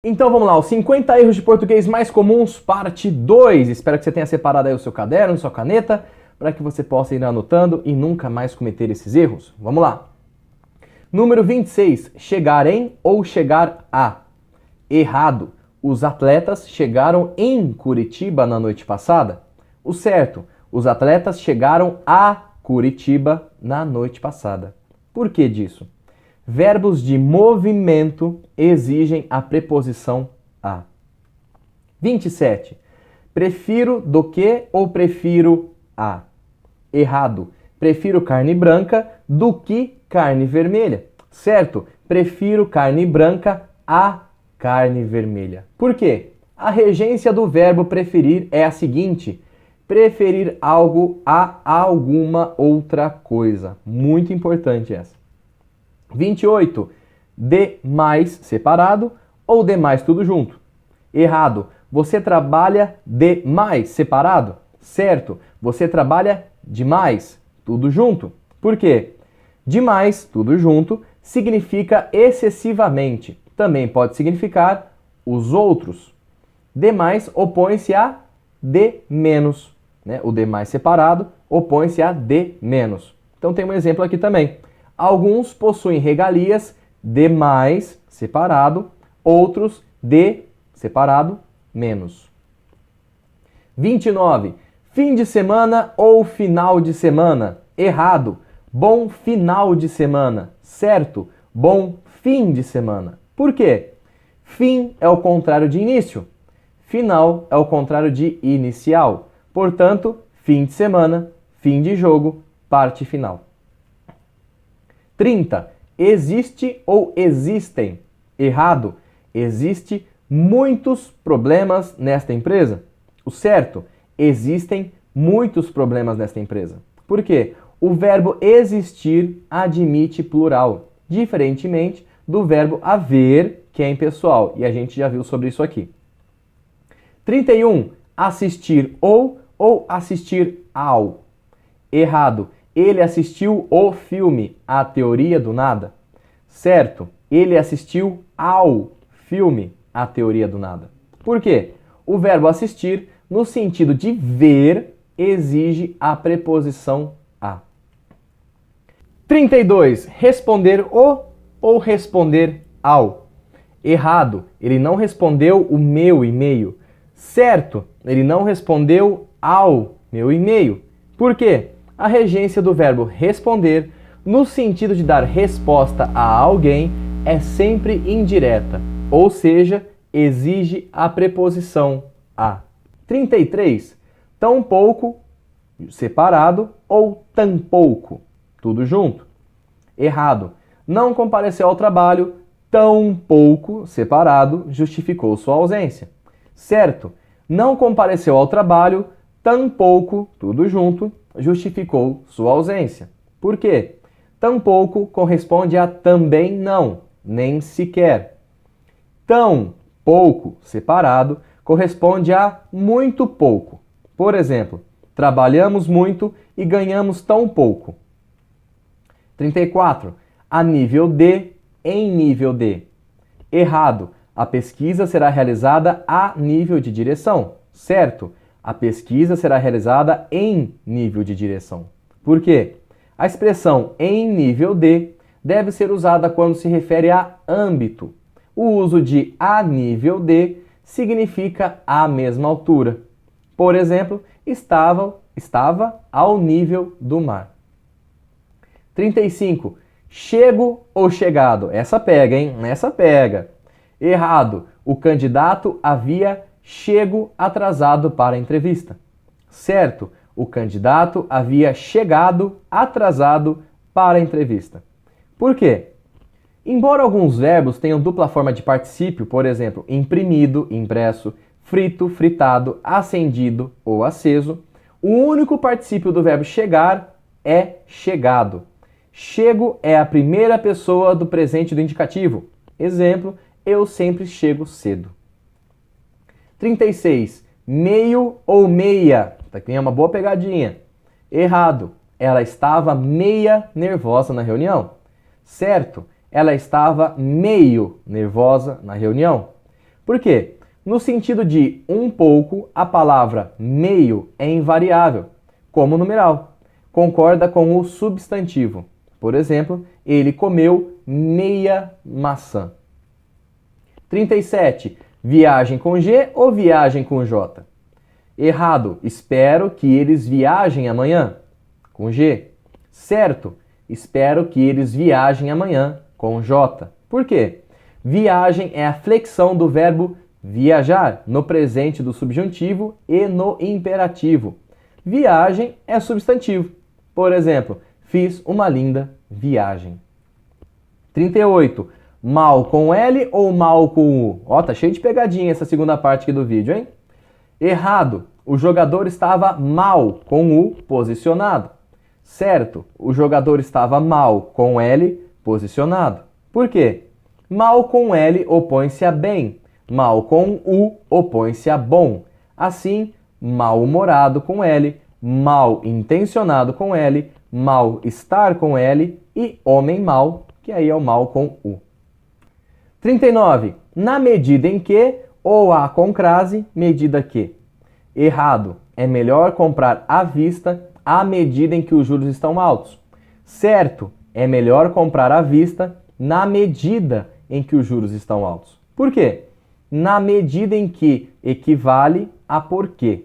Então vamos lá, os 50 erros de português mais comuns, parte 2. Espero que você tenha separado aí o seu caderno, sua caneta, para que você possa ir anotando e nunca mais cometer esses erros. Vamos lá. Número 26, chegar em ou chegar a. Errado. Os atletas chegaram em Curitiba na noite passada. O certo, os atletas chegaram a Curitiba na noite passada. Por que disso? Verbos de movimento exigem a preposição a. 27. Prefiro do que ou prefiro a? Errado. Prefiro carne branca do que carne vermelha. Certo. Prefiro carne branca a carne vermelha. Por quê? A regência do verbo preferir é a seguinte: preferir algo a alguma outra coisa. Muito importante essa. 28. De mais separado ou de mais tudo junto? Errado. Você trabalha de mais separado? Certo. Você trabalha demais tudo junto. Por quê? Demais tudo junto significa excessivamente. Também pode significar os outros. Demais opõe-se a de menos. Né? O de mais separado opõe-se a de menos. Então tem um exemplo aqui também. Alguns possuem regalias de mais separado, outros de separado menos. 29. Fim de semana ou final de semana? Errado. Bom final de semana. Certo. Bom fim de semana. Por quê? Fim é o contrário de início. Final é o contrário de inicial. Portanto, fim de semana, fim de jogo, parte final. 30. Existe ou existem? Errado. Existe muitos problemas nesta empresa. O certo, existem muitos problemas nesta empresa. Por quê? O verbo existir admite plural, diferentemente do verbo haver, que é impessoal, e a gente já viu sobre isso aqui. 31. Assistir ou assistir ao? Errado. Ele assistiu o filme A Teoria do Nada. Certo, ele assistiu ao filme A Teoria do Nada. Por quê? O verbo assistir, no sentido de ver, exige a preposição a. 32. Responder o ou responder ao? Errado, ele não respondeu o meu e-mail. Certo, ele não respondeu ao meu e-mail. Por quê? A regência do verbo responder, no sentido de dar resposta a alguém, é sempre indireta, ou seja, exige a preposição a. 33. Tão pouco separado ou tampouco, tudo junto? Errado. Não compareceu ao trabalho, tão pouco separado justificou sua ausência. Certo. Não compareceu ao trabalho, tampouco, tudo junto, justificou sua ausência. Por quê? Tampouco corresponde a também não, nem sequer. Tão pouco separado corresponde a muito pouco. Por exemplo, trabalhamos muito e ganhamos tão pouco. 34. A nível de, em nível de. Errado. A pesquisa será realizada a nível de direção. Certo. A pesquisa será realizada em nível de direção. Por quê? A expressão em nível de deve ser usada quando se refere a âmbito. O uso de a nível de significa à mesma altura. Por exemplo, estava ao nível do mar. 35. Chego ou chegado? Essa pega, hein? Essa pega. Errado. O candidato havia chego atrasado para a entrevista. Certo, o candidato havia chegado atrasado para a entrevista. Por quê? Embora alguns verbos tenham dupla forma de particípio, por exemplo, imprimido, impresso, frito, fritado, acendido ou aceso, o único particípio do verbo chegar é chegado. Chego é a primeira pessoa do presente do indicativo. Exemplo, eu sempre chego cedo. 36. Meio ou meia? Aqui é uma boa pegadinha. Errado. Ela estava meia nervosa na reunião. Certo. Ela estava meio nervosa na reunião. Por quê? No sentido de um pouco, a palavra meio é invariável, como numeral. Concorda com o substantivo. Por exemplo, ele comeu meia maçã. 37. Viagem com G ou viagem com J? Errado. Espero que eles viajem amanhã. Com G. Certo. Espero que eles viajem amanhã. Com J. Por quê? Viagem é a flexão do verbo viajar no presente do subjuntivo e no imperativo. Viagem é substantivo. Por exemplo, fiz uma linda viagem. 38. Mal com L ou mal com U? Ó, tá cheio de pegadinha essa segunda parte aqui do vídeo, hein? Errado. O jogador estava mal com U posicionado. Certo. O jogador estava mal com L posicionado. Por quê? Mal com L opõe-se a bem. Mal com U opõe-se a bom. Assim, mal-humorado com L, mal intencionado com L, mal estar com L e homem mal, que aí é o mal com U. 39. Na medida em que ou a com crase, medida que. Errado. É melhor comprar à vista à medida em que os juros estão altos. Certo. É melhor comprar à vista na medida em que os juros estão altos. Por quê? Na medida em que equivale a porquê.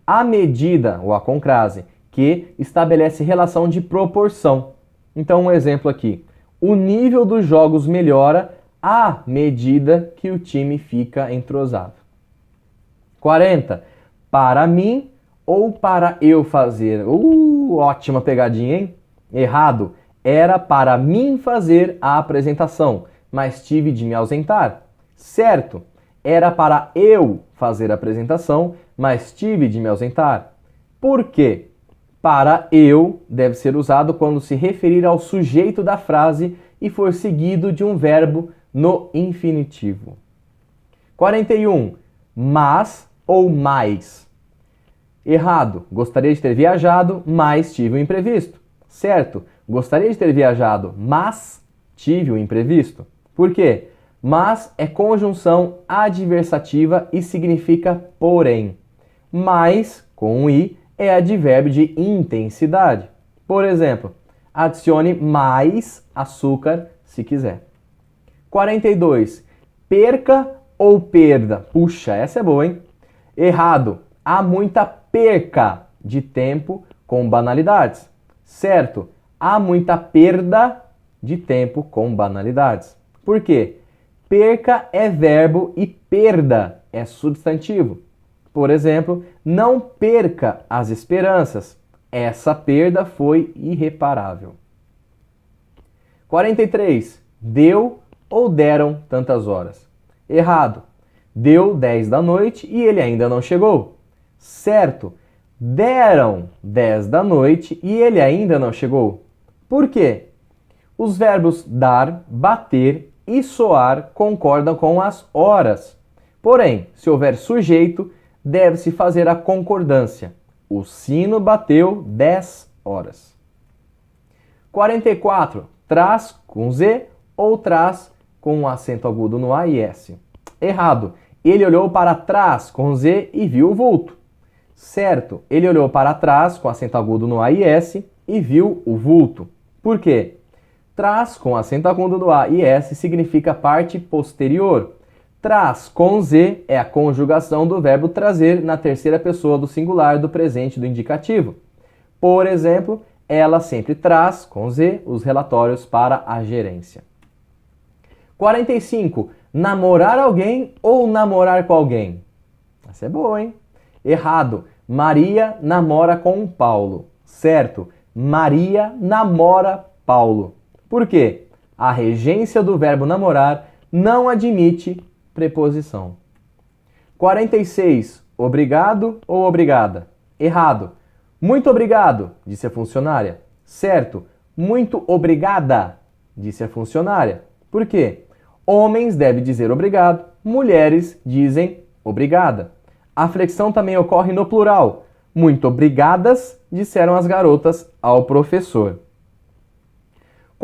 A medida, ou a com crase, que estabelece relação de proporção. Então, um exemplo aqui. O nível dos jogos melhora à medida que o time fica entrosado. 40. Para mim ou para eu fazer? Ótima pegadinha, hein? Errado. Era para mim fazer a apresentação, mas tive de me ausentar. Certo. Era para eu fazer a apresentação, mas tive de me ausentar. Por quê? Para eu deve ser usado quando se referir ao sujeito da frase e for seguido de um verbo no infinitivo. 41. Mas ou mais? Errado. Gostaria de ter viajado, mas tive um imprevisto. Certo. Gostaria de ter viajado, mas tive um imprevisto. Por quê? Mas é conjunção adversativa e significa porém. Mais, com um i, é advérbio de intensidade. Por exemplo, adicione mais açúcar se quiser. 42. Perca ou perda? Puxa, essa é boa, hein? Errado. Há muita perca de tempo com banalidades. Certo. Há muita perda de tempo com banalidades. Por quê? Perca é verbo e perda é substantivo. Por exemplo, não perca as esperanças. Essa perda foi irreparável. 43. Deu ou deram tantas horas? Errado. Deu 10 da noite e ele ainda não chegou. Certo. Deram 10 da noite e ele ainda não chegou. Por quê? Os verbos dar, bater e soar concordam com as horas. Porém, se houver sujeito, deve-se fazer a concordância. O sino bateu 10 horas. 44. Traz com Z ou traz com um acento agudo no A e S? Errado. Ele olhou para trás com Z e viu o vulto. Certo. Ele olhou para trás com acento agudo no A e S e viu o vulto. Por quê? Traz com acento agudo no A e S significa parte posterior. Traz com Z é a conjugação do verbo trazer na terceira pessoa do singular do presente do indicativo. Por exemplo, ela sempre traz com Z os relatórios para a gerência. 45. Namorar alguém ou namorar com alguém? Essa é boa, hein? Errado. Maria namora com Paulo. Certo. Maria namora Paulo. Por quê? A regência do verbo namorar não admite preposição. 46. Obrigado ou obrigada? Errado. Muito obrigado, disse a funcionária. Certo. Muito obrigada, disse a funcionária. Por quê? Homens devem dizer obrigado, mulheres dizem obrigada. A flexão também ocorre no plural. Muito obrigadas, disseram as garotas ao professor.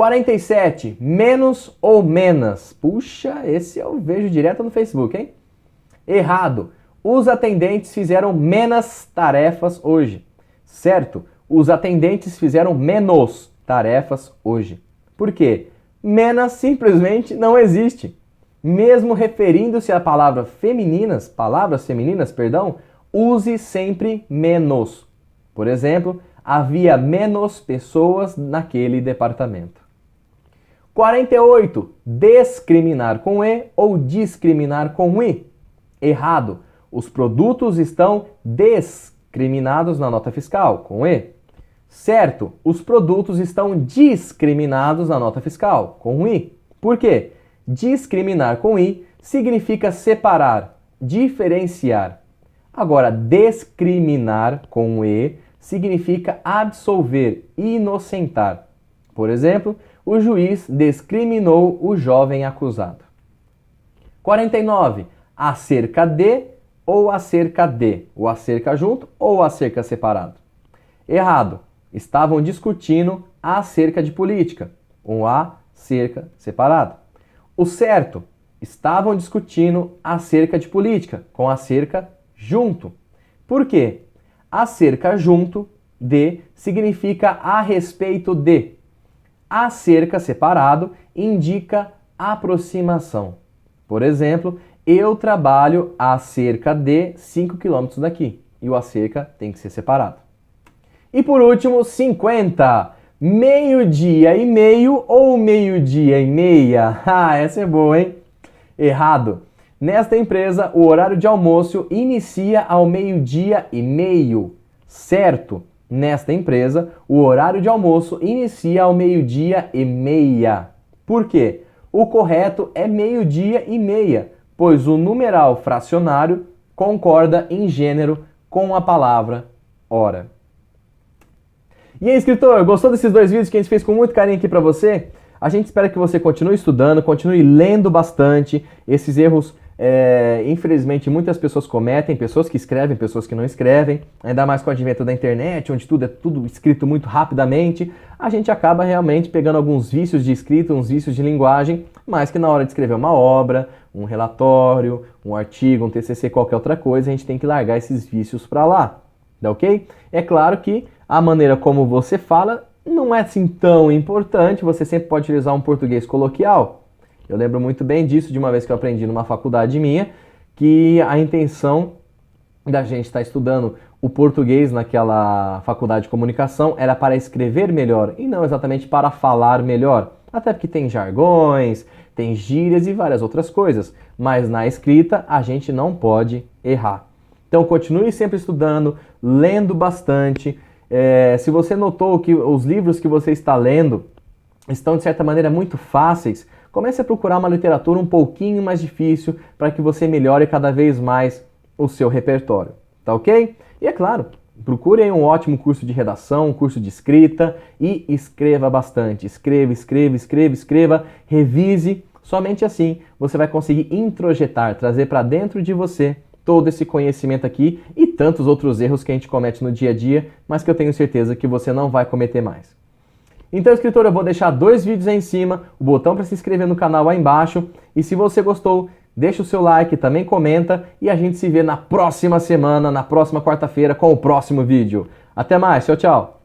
47. Menos ou menos? Puxa, esse eu vejo direto no Facebook, hein? Errado. Os atendentes fizeram menos tarefas hoje. Certo. Os atendentes fizeram menos tarefas hoje. Por quê? Menos simplesmente não existe. Mesmo referindo-se a palavras femininas, use sempre menos. Por exemplo, havia menos pessoas naquele departamento. 48. Discriminar com E ou discriminar com I. Errado. Os produtos estão discriminados na nota fiscal, com E. Certo. Os produtos estão discriminados na nota fiscal, com I. Por quê? Discriminar com I significa separar, diferenciar. Agora, discriminar com E significa absolver, inocentar. Por exemplo, o juiz discriminou o jovem acusado. 49. Acerca de ou acerca de. O acerca junto ou acerca separado. Errado. Estavam discutindo acerca de política. Um acerca separado. O certo. Estavam discutindo acerca de política, com acerca junto. Por quê? Acerca junto de significa a respeito de. Acerca separado indica aproximação. Por exemplo, eu trabalho a cerca de 5 km daqui. E o acerca tem que ser separado. E por último, 50. Meio-dia e meio ou meio-dia e meia? Ah, essa é boa, hein? Errado. Nesta empresa, o horário de almoço inicia ao meio-dia e meio. Certo. Nesta empresa, o horário de almoço inicia ao meio-dia e meia. Por quê? O correto é meio-dia e meia, pois o numeral fracionário concorda em gênero com a palavra hora. E aí, escritor, gostou desses dois vídeos que a gente fez com muito carinho aqui para você? A gente espera que você continue estudando, continue lendo bastante. Esses erros, infelizmente, muitas pessoas cometem, pessoas que escrevem, pessoas que não escrevem. Ainda mais com o advento da internet, onde tudo é tudo escrito muito rapidamente. A gente acaba realmente pegando alguns vícios de escrita, uns vícios de linguagem, mas que na hora de escrever uma obra, um relatório, um artigo, um TCC, qualquer outra coisa, a gente tem que largar esses vícios para lá. Tá ok? É claro que a maneira como você fala não é assim tão importante, você sempre pode utilizar um português coloquial. Eu lembro muito bem disso de uma vez que eu aprendi numa faculdade minha, que a intenção da gente estar estudando o português naquela faculdade de comunicação era para escrever melhor e não exatamente para falar melhor. Até porque tem jargões, tem gírias e várias outras coisas, mas na escrita a gente não pode errar. Então continue sempre estudando, lendo bastante. Se você notou que os livros que você está lendo estão de certa maneira muito fáceis, comece a procurar uma literatura um pouquinho mais difícil para que você melhore cada vez mais o seu repertório, tá ok? E é claro, procure aí um ótimo curso de redação, um curso de escrita e escreva bastante. Escreva, revise. Somente assim você vai conseguir introjetar, trazer para dentro de você todo esse conhecimento aqui e tantos outros erros que a gente comete no dia a dia, mas que eu tenho certeza que você não vai cometer mais. Então, escritor, eu vou deixar 2 vídeos aí em cima, o botão para se inscrever no canal aí embaixo, e se você gostou, deixa o seu like, também comenta, e a gente se vê na próxima semana, na próxima quarta-feira, com o próximo vídeo. Até mais, tchau, tchau!